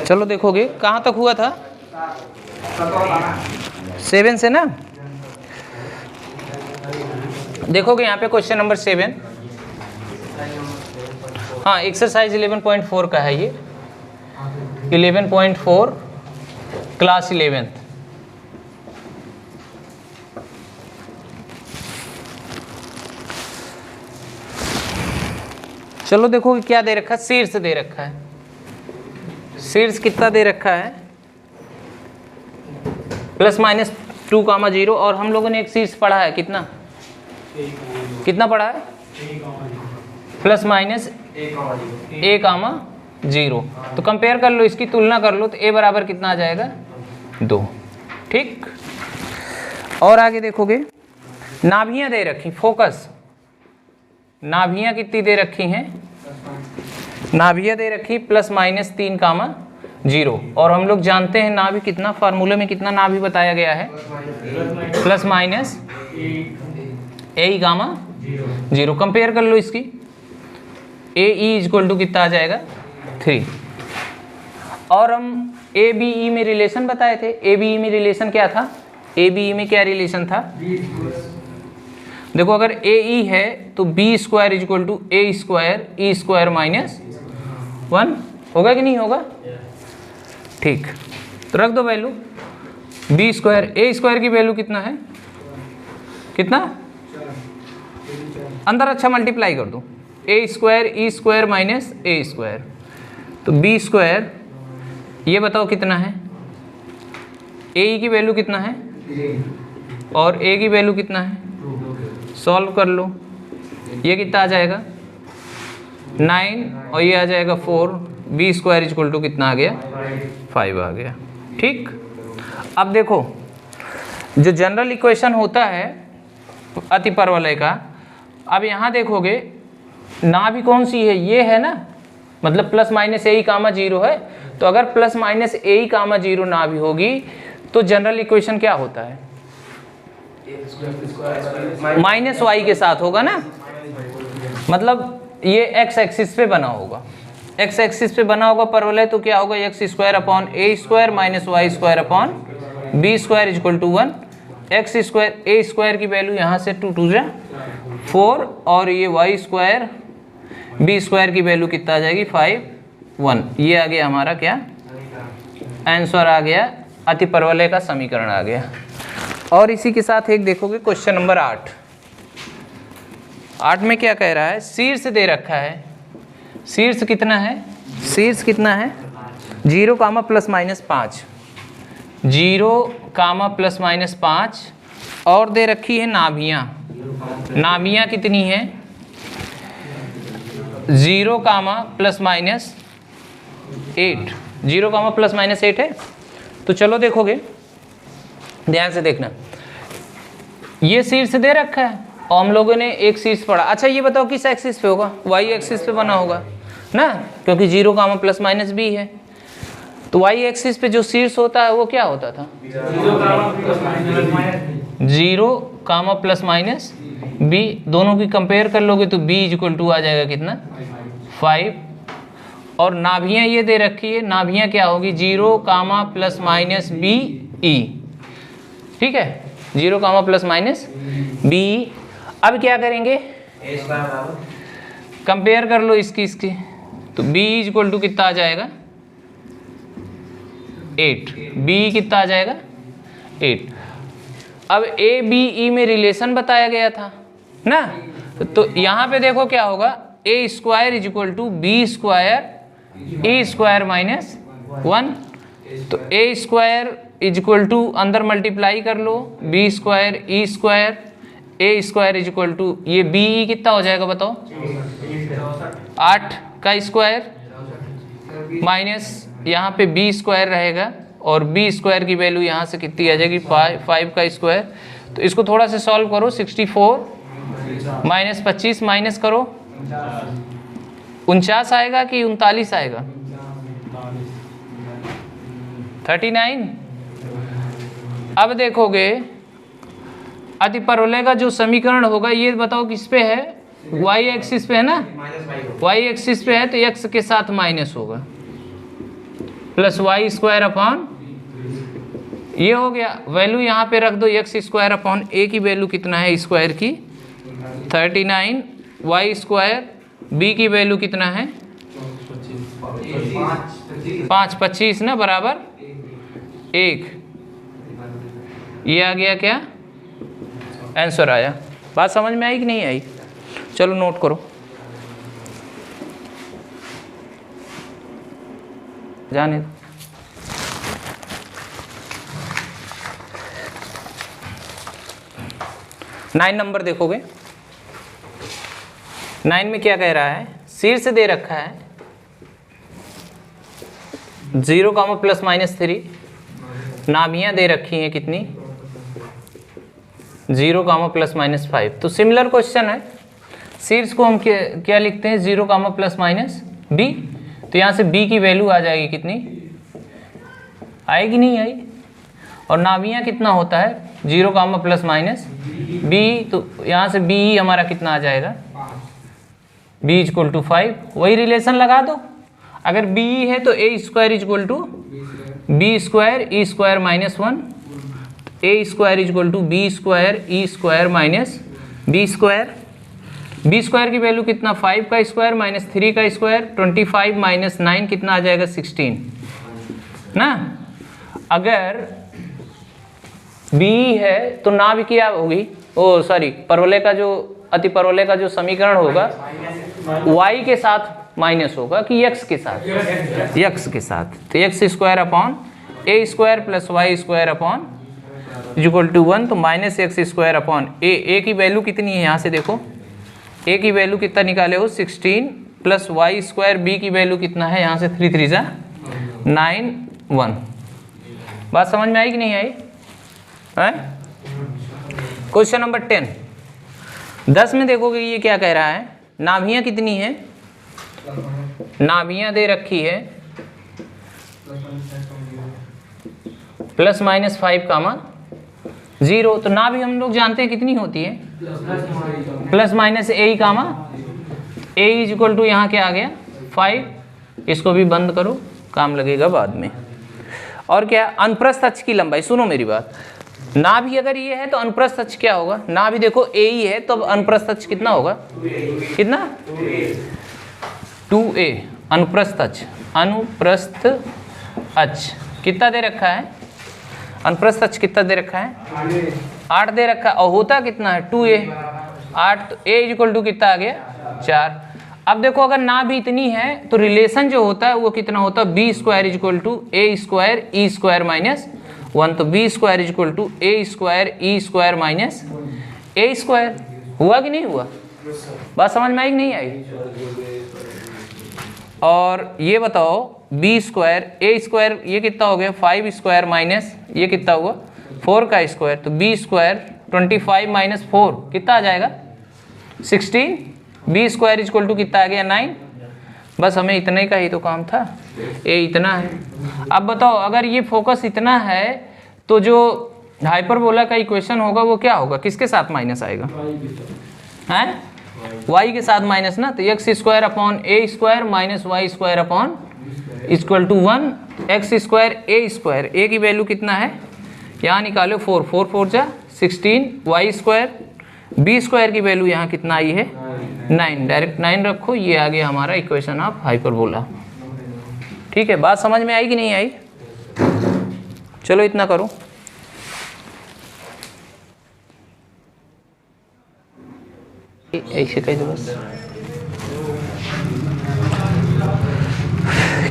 चलो देखोगे कहाँ तक हुआ था, 7 से ना। देखोगे यहाँ पे क्वेश्चन नंबर 7, हाँ एक्सरसाइज 11.4 का है ये, 11.4 क्लास 11th। चलो देखो क्या दे रखा है, शीर्ष दे रखा है। शीर्ष कितना दे रखा है, ±2, 0। और हम लोगों ने एक शीर्ष पढ़ा है, कितना कितना पढ़ा है, ±a, 0। तो कंपेयर कर लो, इसकी तुलना कर लो, तो a बराबर कितना आ जाएगा, 2। ठीक। और आगे देखोगे नाभियां दे रखी, फोकस, नाभियां कितनी दे रखी हैं, नाभियां दे रखी ±3, 0। और हम लोग जानते हैं नाभि कितना, फार्मूले में कितना नाभि बताया गया है, ±a, 0। कंपेयर कर लो इसकी, AE = कितना आ जाएगा, 3। और हम ABE में रिलेशन बताए थे। ABE में रिलेशन क्या था, ABE में क्या रिलेशन था, देखो अगर AE है तो B² = A² E² -1 होगा कि नहीं होगा, ठीक। तो रख दो वैल्यू, B² A² की वैल्यू कितना है, कितना अंदर, अच्छा मल्टीप्लाई कर दो, A² E² -A²। तो B², ये बताओ कितना है, AE की वैल्यू कितना है और A की वैल्यू कितना है, सॉल्व कर लो। ये कितना आ जाएगा, 9 और ये आ जाएगा 4। B² = कितना आ गया, 5 आ गया। ठीक। अब देखो जो जनरल इक्वेशन होता है अतिपरवलय का, अब यहाँ देखोगे नाभि कौन सी है, ये है ना, मतलब ±AE, 0 है। तो अगर ±AE, 0 नाभि होगी तो जनरल इक्वेशन क्या होता है, -y के साथ होगा ना, मतलब ये x एक्सिस पे बना होगा, x एक्सिस पे बना होगा परवलय, तो क्या होगा, x² / A² - y² B² = 1। x² A² की वैल्यू यहाँ से 2 2 4, और ये y² B² की वैल्यू कितना आ जाएगी, 5 1। ये आ गया हमारा क्या आंसर आ गया, अतिपरवलय का समीकरण आ गया। और इसी के साथ एक देखोगे क्वेश्चन नंबर 8 में क्या कह रहा है, शीर्ष दे रखा है, शीर्ष कितना है, शीर्ष कितना है, 0, ±5, 0, ±5। और दे रखी है नाभियां, नाभियां कितनी है, 0, ±8, 0, ±8 है। तो चलो देखोगे, ध्यान से देखना, ये शीर्ष दे रखा है और हम लोगों ने एक शीर्ष पढ़ा। अच्छा ये बताओ किस एक्सिस पे होगा, y एक्सिस पे बना होगा ना, क्योंकि 0, ±b है। तो y एक्सिस पे जो शीर्ष होता है वो क्या होता था, 0, ±b। दोनों की कंपेयर कर लोगे तो b = आ जाएगा कितना, 5। और नाभियां ये दे रखी है, नाभियां क्या होगी, 0, ±be। ठीक है, 0, ±be। अब क्या करेंगे, कंपेयर कर लो इसकी, तो b = कितना आ जाएगा, 8। b कितना आ जाएगा, 8। अब ABE में रिलेशन बताया गया था ना, तो यहाँ पे देखो क्या होगा, A² = B² E² -1। तो A² = अंदर मल्टीप्लाई कर लो, B² E² A² ये BE कितना हो जाएगा बताओ, 8 का स्क्वायर माइनस यहाँ पे B² रहेगा, और B² की वैल्यू यहाँ से कितनी आ जाएगी, 5 का स्क्वायर। तो इसको थोड़ा सा सॉल्व करो, 64 - 25 माइनस करो, 49 आएगा कि 39 आएगा, 39। अब देखोगे अतिपरवलय का जो समीकरण होगा, ये बताओ किस पे है, y एक्सिस पे है ना, y एक्सिस पे है तो x के साथ माइनस होगा, प्लस वाई स्क्वायर अपॉन ये हो गया। वैल्यू यहाँ पे रख दो, एक्स स्क्वायर अपॉन ए की वैल्यू कितना है स्क्वायर की 39, वाई स्क्वायर बी की वैल्यू कितना है 5, 25 ना बराबर 1। ये आ गया क्या आंसर आया। बात समझ में आई कि नहीं आई? चलो नोट करो। जाने दो। नाइन नंबर देखोगे, 9 में क्या कह रहा है, शीर्ष दे रखा है 0, ±3, नाभियां दे रखी हैं कितनी 0, ±5। तो सिमिलर क्वेश्चन है, शीर्ष को हम क्या लिखते हैं 0, ±b, तो यहाँ से b की वैल्यू आ जाएगी कितनी, आएगी नहीं आई। और नाभियां कितना होता है 0, ±b, तो यहाँ से b हमारा कितना आ जाएगा b = 5। वही रिलेशन लगा दो, अगर b है तो a² = b² e² - 1, a² = b² e² b², b² की वैल्यू कितना 5 का स्क्वायर माइनस 3 का स्क्वायर, 25 माइनस 9 कितना आ जाएगा 16 ना। अगर b है तो नाभ क्या होगी, ओ सॉरी परवलय का जो अति परवलय का जो समीकरण होगा y के साथ माइनस होगा कि x के साथ, x के साथ। तो x² upon a² plus y² upon = 1, तो माइनस x² अपॉन a की वैल्यू कितनी है यहाँ से देखो, a की वैल्यू कितना निकाले हो 16 प्लस y² b की वैल्यू कितना है यहाँ से 3 3 9 1। बात समझ में आई कि नहीं आई? क्वेश्चन नंबर 10 में देखोगे ये क्या कह रहा है, नाभियां कितनी है, नाभियां दे रखी है ±5, 0। तो नाभि हम लोग जानते हैं कितनी होती है ±a, a = यहाँ क्या आ गया 5। इसको भी बंद करो, काम लगेगा बाद में। और क्या, अनुप्रस्थ अक्ष की लंबाई, सुनो मेरी बात, नाभि अगर ये है तो अनुप्रस्थ अक्ष क्या होगा, नाभि देखो a ही है तो अनुप्रस्थ अक्ष कितना होगा, कितना 2a। अनुप्रस्थ अक्ष, अनुप्रस्थ अक्ष कितना दे रखा है, अनुप्रस्थ अक्ष कितना दे रखा है 8 दे रखा है, और होता कितना है 2a, 8, तो a = कितना आ गया 4। अब देखो अगर नाभि इतनी है तो रिलेशन जो होता है वो कितना होता है b² = a² e² - 1, तो b² = a² e² - a²। हुआ कि नहीं हुआ? बात समझ में आई कि नहीं आई? और ये बताओ b² a² ये कितना हो गया 5² माइनस ये कितना हुआ 4 का स्क्वायर, तो b² 25 - 4 कितना आ जाएगा 16, b² = कितना आ गया 9। बस हमें इतने का ही तो काम था, ये इतना है। अब बताओ अगर ये फोकस इतना है तो जो हाइपरबोला का इक्वेशन होगा वो क्या होगा, किसके साथ माइनस आएगा, हैं y के साथ माइनस ना। तो x² upon a² minus y² upon = 1, x² a² की वैल्यू कितना है यहाँ निकालो 4, 4 4 जा 16, y² b² की वैल्यू यहाँ कितना आई है 9, डायरेक्ट 9 रखो, ये आ गया हमारा इक्वेशन ऑफ हाइपरबोला। ठीक है, बात समझ में आई कि नहीं आई? चलो इतना करो। ऐसे कह दो बस।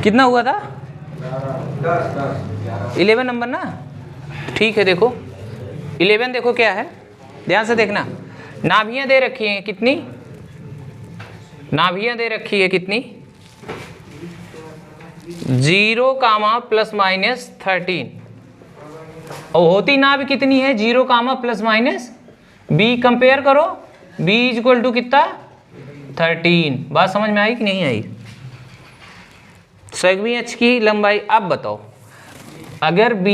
कितना हुआ था 11 नंबर ना। ठीक है, देखो 11 देखो क्या है, ध्यान से देखना। नाभियां दे रखी हैं कितनी, नाभियां दे रखी है कितनी 0, ±13, और होती नाभि कितनी है 0, ±b। कंपेयर करो b = कितना 13। बात समझ में आई कि नहीं आई? संयुग्मी अक्ष की लंबाई। अब बताओ अगर b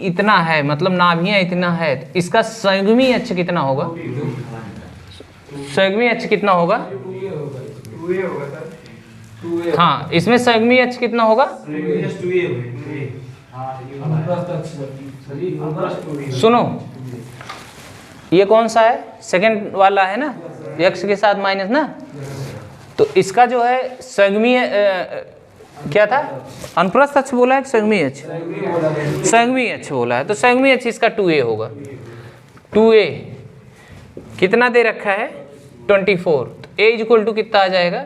इतना है मतलब नाभियां इतना है, इसका संयुग्मी अक्ष कितना होगा, संयुग्मी अक्ष कितना होगा हाँ, इसमें संयुग्मी अक्ष कितना होगा? सुनो, ये कौन सा है? सेकंड वाला है ना, x के साथ माइनस ना, तो इसका जो है संयुग्मी क्या था? अनुप्रस्थ अक्ष बोला है, संयुग्मी अक्ष? संयुग्मी अक्ष बोला है, तो संयुग्मी अक्ष इसका 2a होगा। 2a कितना दे रखा है? 24, तो a इक्वल टू कितना आ जाएगा?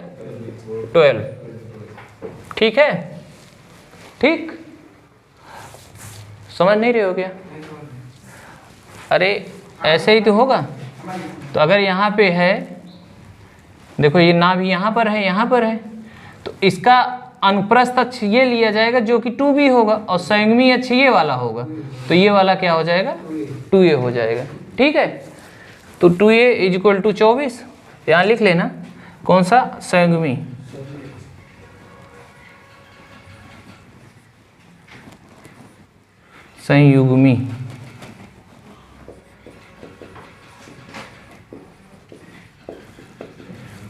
12। ठीक है, ठीक, समझ नहीं रहे हो क्या? अरे ऐसे ही तो होगा। तो अगर यहाँ पे है, देखो ये नाभ यहाँ पर है, यहाँ पर है, तो इसका अनुप्रस्थ अक्ष ये लिया जाएगा जो कि 2b होगा, और संयुग्मी अक्ष ये वाला होगा, तो ये वाला क्या हो जाएगा? 2a हो जाएगा। ठीक है, तो 2a इक्वल टू 24, यहाँ लिख लेना कौन सा? संयुग्मी। संयुग्मी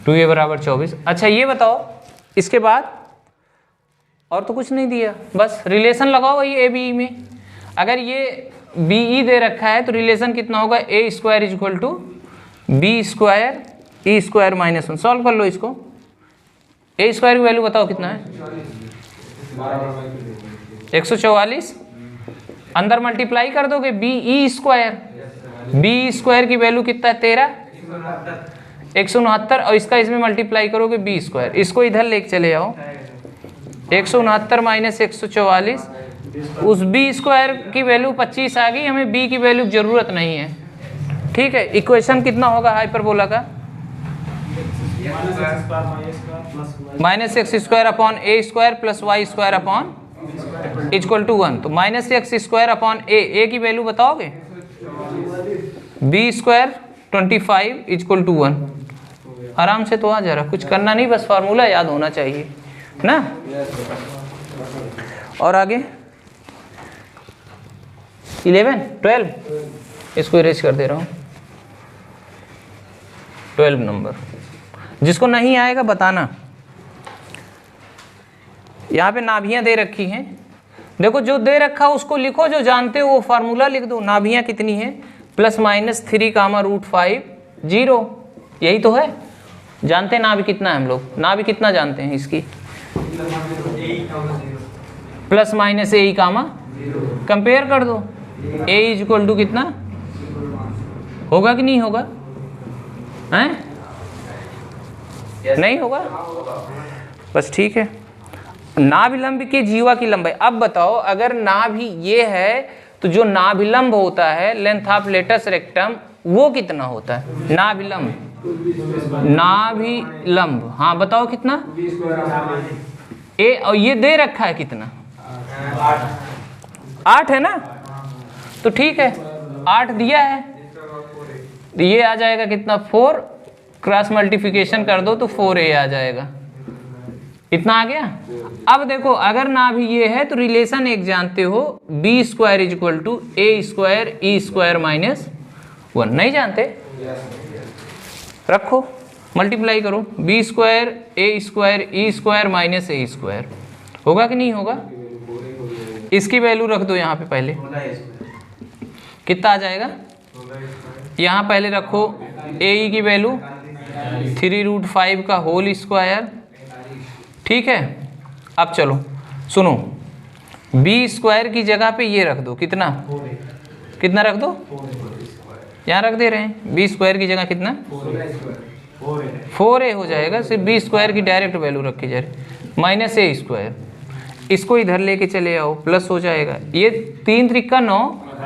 2a बराबर 24। अच्छा ये बताओ, इसके बाद और तो कुछ नहीं दिया, बस रिलेशन लगाओ वही ए बी में। अगर ये बी ई दे रखा है तो रिलेशन कितना होगा? A square equal to b square e square minus 1। Solve कर लो इसको। ए स्क्वायर की वैल्यू बताओ कितना है? 144। अंदर मल्टीप्लाई कर दोगे B E square, B square की वैल्यू कितना है? 13, 169, और इसका इसमें मल्टीप्लाई करोगे बी स्क्वायर। इसको इधर लेके चले जाओ, 169 माइनस 144, उस बी स्क्वायर की वैल्यू 25 आ गई, हमें बी की वैल्यू जरूरत नहीं है। ठीक है, इक्वेशन कितना होगा हाइपरबोला का? Minus x square upon a square plus y square upon equal to 1। तो minus x square upon a की वैल्यू बताओगे? B square 25 equal to 1। आराम से तो आ जा रहा, कुछ करना नहीं, बस फार्मूला याद होना चाहिए ना। और आगे 11, 12, इसको इरेज कर दे रहा हूँ। 12 नंबर, जिसको नहीं आएगा बताना। यहाँ पे नाभियाँ दे रखी हैं, देखो जो दे रखा उसको लिखो, जो जानते हो वो फार्मूला लिख दो। नाभियाँ कितनी है? +-3 कामा √5 0, यही तो है। जानते हैं नाभि कितना है हम लोग? नाभि कितना जानते हैं इसकी? +-a कामा, कंपेयर कर दो, a इक्वल टू कितना होगा कि नहीं होगा? हैं? नहीं होगा, बस ठीक है। नाभिलंब की जीवा की लंबाई। अब बताओ, अगर नाभि ये है तो जो नाभिलंब होता है, लेंथ ऑफ लेटस रेक्टम, वो कितना होता है? नाभिलंब, नाभिलंब, हाँ बताओ कितना? ए, और ये दे रखा है कितना? 8 है ना, तो ठीक है, 8 दिया है, तो ये आ जाएगा कितना? 4, क्रॉस मल्टीप्लिकेशन कर दो तो 4a आ जाएगा। इतना आ गया। अब देखो, अगर नाभि ये है तो रिलेशन एक जानते हो, b square equal to a square e square minus 1। नहीं जानते? रखो, मल्टीप्लाई करो, b square a square e square minus a square. होगा कि नहीं होगा? इसकी वैल्यू रख दो यहाँ पे पहले, कितना आ जाएगा? यहाँ पहले रखो ए की वैल्यू 3√5 का होल स्क्वायर। ठीक है, अब चलो सुनो, बी स्क्वायर की जगह पे ये रख दो, कितना कितना रख दो? यहाँ रख दे रहे हैं, बी स्क्वायर की जगह कितना? 4a हो जाएगा। सिर्फ बी स्क्वायर की डायरेक्ट वैल्यू रखी जा रही, माइनस ए स्क्वायर। इसको इधर लेके चले आओ, प्लस हो जाएगा। ये 3 त्रिका 9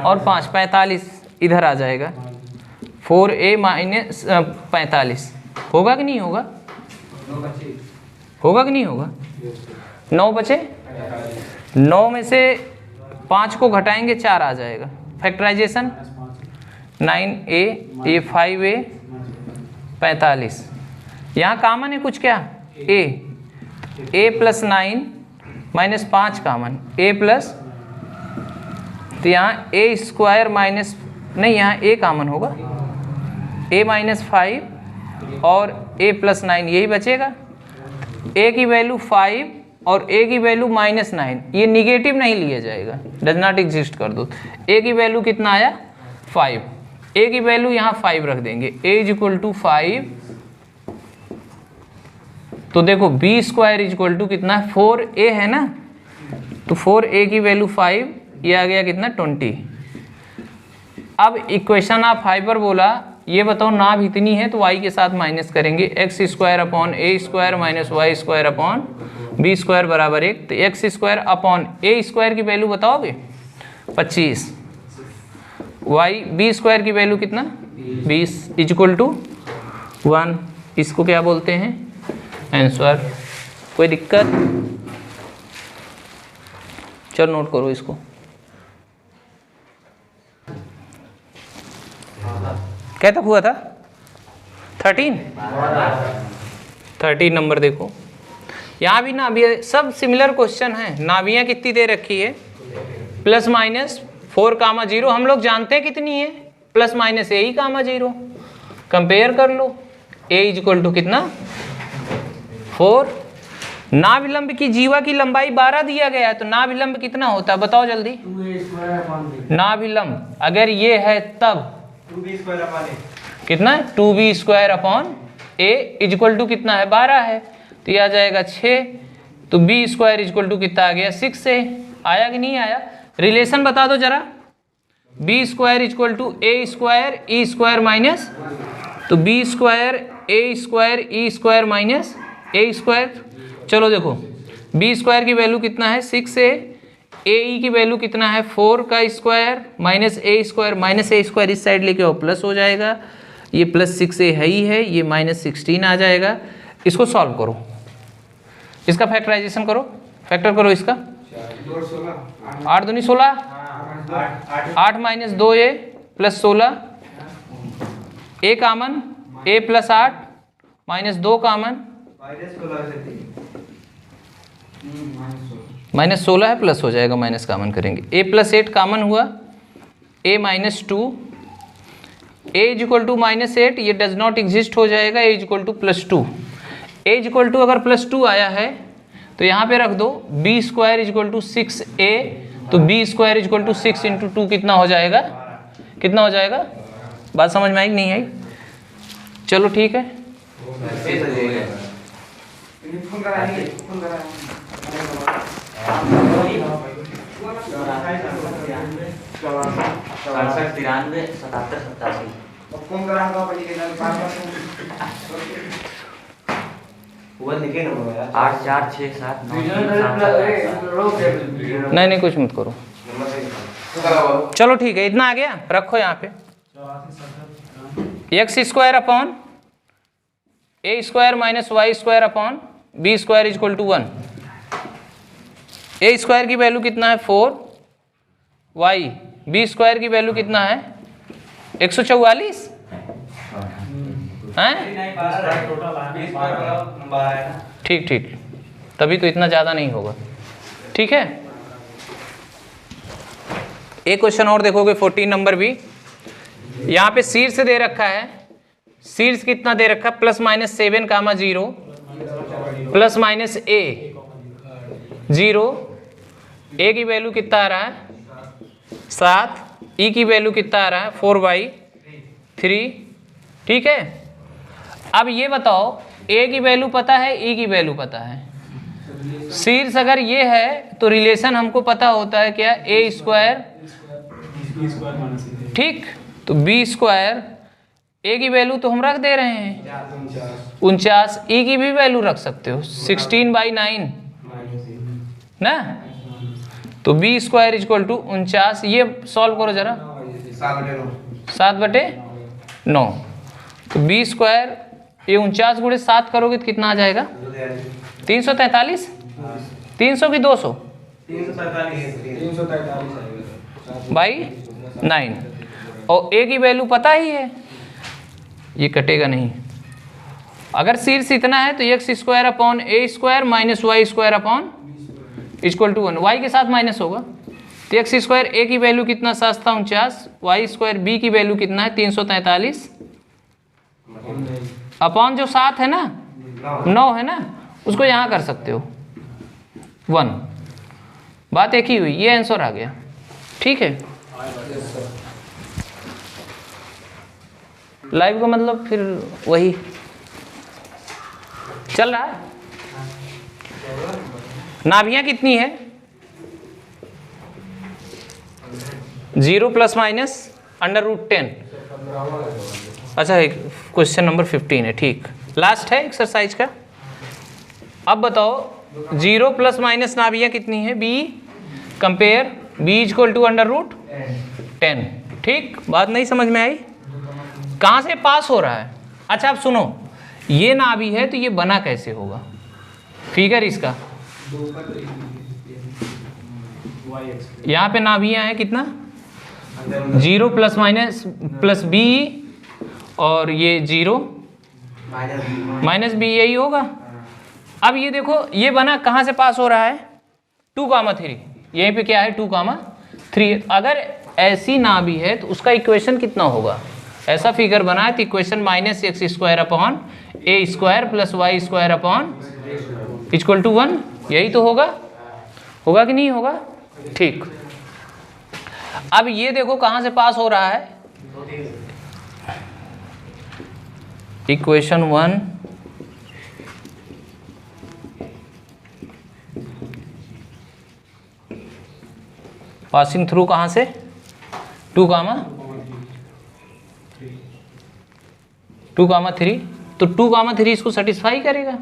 और 5 45 इधर आ जाएगा। 4a माइनस 45 होगा कि नहीं होगा? होगा कि नहीं होगा? 9 बचे, 9 में से 5 को घटाएंगे 4 आ जाएगा। फैक्टराइजेशन 9a, ये 5a 45, यहाँ कामन है कुछ क्या? a plus 9 minus 5 common, a plus, तो यहाँ a स्क्वायर माइनस, नहीं यहाँ a कामन होगा, a माइनस 5 और a प्लस 9 यही बचेगा। ए की वैल्यू 5 और ए की वैल्यू -9, ये निगेटिव नहीं लिया जाएगा, डज नॉट एग्जिस्ट कर दो। ए की वैल्यू कितना आया 5, ए की वैल्यू यहाँ 5 रख देंगे, ए इज इक्वल टू 5। तो देखो b square is equal to कितना है 4a है ना, तो 4a की वैल्यू 5, ये आ गया कितना 20। अब इक्वेशन ऑफ हाइपरबोला, ये बताओ नाभ इतनी है तो y के साथ माइनस करेंगे, x square upon a square minus y square upon b square बराबर 1। तो x square upon a square की वैल्यू बताओगे 25, वाई बी स्क्वायर की वैल्यू कितना 20 इज इक्वल टू 1। इसको क्या बोलते हैं आंसर। कोई दिक्कत? चल नोट करो इसको। क्या तक हुआ था 13 नंबर देखो। यहाँ भी नाभियाँ सब सिमिलर क्वेश्चन है। नाभियाँ कितनी दे रखी है ±4, हम लोग जानते हैं कितनी है ±a, कंपेयर कर लो। a इज इक्वल टू कितना 4। नाभिलंब की जीवा की लंबाई 12 दिया गया है, तो नाभिलंब कितना होता है बताओ जल्दी। नाभिलंब अगर ये है तब कितना है 2b square upon a is equal to कितना है 12 है, तो ये आ जाएगा 6। तो b square is equal to कितना आ गया 6 से। आया कि नहीं आया? रिलेशन बता दो जरा। b square is equal to a square e square minus, तो b square a square e square minus a square. चलो देखो b स्क्वायर की वैल्यू कितना है 6 है, ए की वैल्यू कितना है 4 का स्क्वायर माइनस a स्क्वायर इस साइड लेके आओ प्लस हो जाएगा, ये +6a है ही है, ये -16 आ जाएगा। इसको सॉल्व करो, इसका फैक्टराइजेशन करो, फैक्टर करो इसका। 8 दूनी 16, 8 - 2a + 16, a कामन, a + 8 -2 कामन, -16 है प्लस हो जाएगा, माइनस कामन करेंगे। a + 8 कामन हुआ, a - 2, a is equal to -8, ये डज नॉट एग्जिस्ट हो जाएगा, a is equal to +2। a is equal to अगर +2 आया है तो यहाँ पे रख दो b square is equal to 6a, तो b square is equal to 6 × 2 कितना हो जाएगा, कितना हो जाएगा? बात समझ में आई कि नहीं आई? चलो ठीक है। नहीं कुछ मत करो। चलो ठीक है, इतना आ गया, रखो यहाँ पे। X square upon a square minus y square upon b square is equal to 1। A square की वैल्यू कितना है 4, वाई बी स्क्वायर की वैल्यू कितना है 144 हैं? ठीक, तभी तो इतना ज़्यादा नहीं होगा। ठीक है, एक क्वेश्चन और देखोगे 14 नंबर भी। यहाँ पे शीर्ष दे रखा है, शीर्ष कितना दे रखा है +-7, 0 +-a 0, a की वैल्यू कितना आ रहा है 7, e की वैल्यू कितना आ रहा है 4/3। ठीक है, अब ये बताओ a की वैल्यू पता है, e की वैल्यू पता है। शीर्ष अगर ये है तो रिलेशन हमको पता होता है क्या, a स्क्वायर, ठीक, तो b स्क्वायर, a की वैल्यू तो हम रख दे रहे हैं 49, e की भी वैल्यू रख सकते हो 16/9 ना, तो b square is equal to 49। ये सॉल्व करो जरा, 7/9, तो b स्क्वायर ये 49 × 7 करोगे तो कितना आ जाएगा 343, 300 की 200 343/9। और a की वैल्यू पता ही है, ये कटेगा नहीं। अगर शीर्ष इतना है तो x square upon a square minus y square upon equal to 1, वाई के साथ माइनस होगा, तो एक्स स्क्वायर ए की वैल्यू कितना 7 था 49, वाई स्क्वायर बी की वैल्यू कितना है 343 अपॉन जो 7 है ना 9 है ना, उसको यहाँ कर सकते हो 1, बात एक ही हुई, ये आंसर आ गया। ठीक है, लाइव का मतलब फिर वही चल रहा है। नाभियां कितनी है? 0 प्लस माइनस √10। अच्छा, क्वेश्चन नंबर 15 है, ठीक, लास्ट है एक्सरसाइज का। अब बताओ 0 प्लस माइनस नाभियां कितनी है? b compare b equal to √10। ठीक, बात नहीं समझ में आई? कहाँ से पास हो रहा है? अच्छा, अब सुनो, ये नाभि है तो ये बना कैसे होगा? फिगर इसका, यहाँ पे नाभियां है कितना? 0 प्लस माइनस प्लस b और ये 0 माइनस b, यही होगा। अब ये देखो, ये बना कहाँ से पास हो रहा है? 2,3, यहीं पे क्या है? 2,3। अगर ऐसी नाभि है तो उसका इक्वेशन कितना होगा? ऐसा फिगर बना है तो equation -x² upon a² plus y² upon equal to 1, यही तो होगा। होगा कि नहीं होगा? ठीक, अब ये देखो कहाँ से पास हो रहा है? इक्वेशन 1 पासिंग थ्रू कहाँ से? 2,3, तो 2,3 इसको सेटिस्फाई करेगा।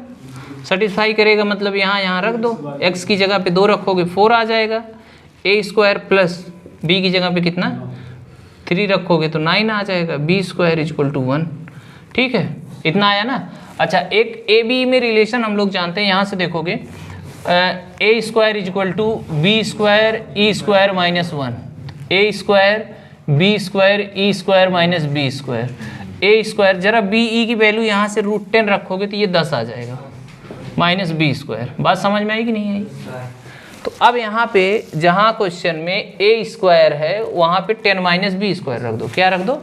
सेटिस्फाई करेगा मतलब यहाँ रख दो, x की जगह पे 2 रखोगे 4 आ जाएगा, a² प्लस b की जगह पे कितना? 3 रखोगे तो 9 आ जाएगा, b² इक्वल टू 1। ठीक है, इतना आया ना। अच्छा, एक ए बी में रिलेशन हम लोग जानते हैं, यहाँ से देखोगे a² equal to b² e² minus 1, a² b² e² minus b², a², जरा b e की वैल्यू यहाँ से √10 रखोगे तो ये 10 आ जाएगा, माइनस b²। बात समझ में आई कि नहीं आई? तो अब यहाँ पे जहाँ क्वेश्चन में a² है वहाँ पे 10 माइनस b² रख दो। क्या रख दो?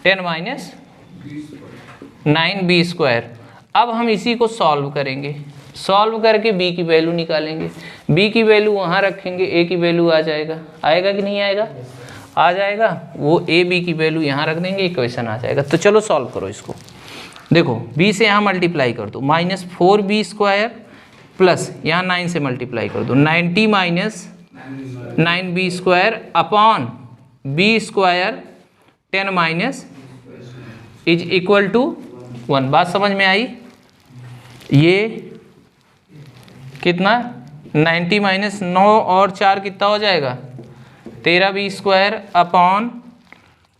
10 माइनस 9b²। अब हम इसी को सॉल्व करेंगे, सॉल्व करके b की वैल्यू निकालेंगे, b की वैल्यू वहाँ रखेंगे, a की वैल्यू आ जाएगा। आएगा कि नहीं आएगा? आ जाएगा। वो a b की वैल्यू यहाँ रख देंगे, इक्वेशन आ जाएगा। तो चलो सॉल्व करो इसको। देखो b से यहाँ मल्टीप्लाई कर दो, -4b² प्लस यहाँ 9 से मल्टीप्लाई कर दो, 90 minus 9b² upon b² 10 minus is equal to 1। बात समझ में आई? ये कितना? 90 माइनस 9 और 4 कितना हो जाएगा? 13b² अपॉन,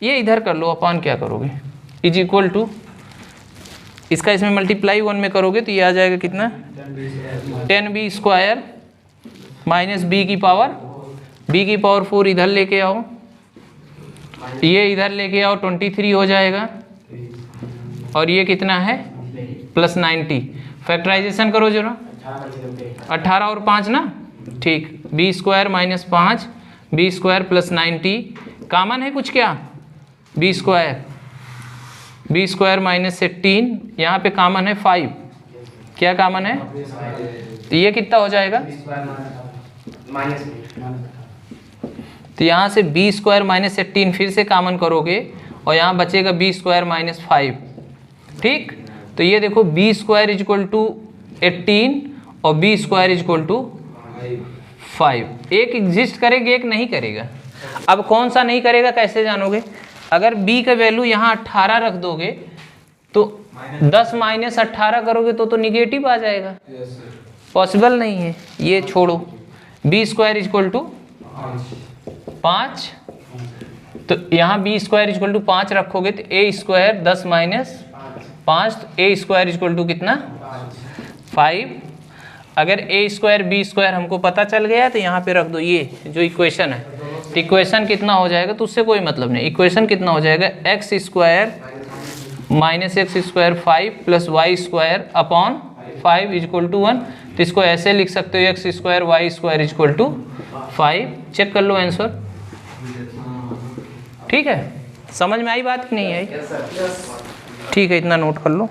ये इधर कर लो, अपॉन क्या करोगे? इज इक्वल टू, इसका इसमें मल्टीप्लाई 1 में करोगे तो ये आ जाएगा कितना? 10b² माइनस b की पावर 4 इधर लेके आओ, ये इधर लेके आओ, 23 हो जाएगा। और ये कितना है? प्लस 90। फैक्टराइजेशन करो जरा, 18 और 5 ना, ठीक, b² minus 5 b² plus 90, common है कुछ क्या? b² माइनस 18, यहाँ पे कॉमन है 5, क्या कॉमन है? तो ये कितना हो जाएगा? तो यहाँ से b² माइनस 18 फिर से कॉमन करोगे और यहाँ बचेगा b² माइनस 5। ठीक, तो ये देखो b² इक्वल टू 18 और b² इक्वल टू 5। एक एग्जिस्ट करेगा, एक नहीं करेगा। अब कौन सा नहीं करेगा कैसे जानोगे? अगर b का वैल्यू यहाँ 18 रख दोगे तो 10 माइनस 18 करोगे तो निगेटिव आ जाएगा, पॉसिबल नहीं है, ये छोड़ो। b² इक्वल टू 5, तो यहाँ b² इक्वल टू 5 रखोगे तो a² 10 माइनस 5, तो a² इक्वल टू कितना? 5। अगर a² b² हमको पता चल गया तो यहाँ पे रख दो ये जो इक्वेशन है। तो इक्वेशन कितना हो जाएगा? तो उससे कोई मतलब नहीं। इक्वेशन कितना हो जाएगा? x² minus x² 5 plus y² upon 5 equal to 1। तो इसको ऐसे लिख सकते हो x² y² equal to 5। Check कर लो आंसर। ठीक है, समझ में आई बात कि नहीं आई? ठीक है, इतना नोट कर लो।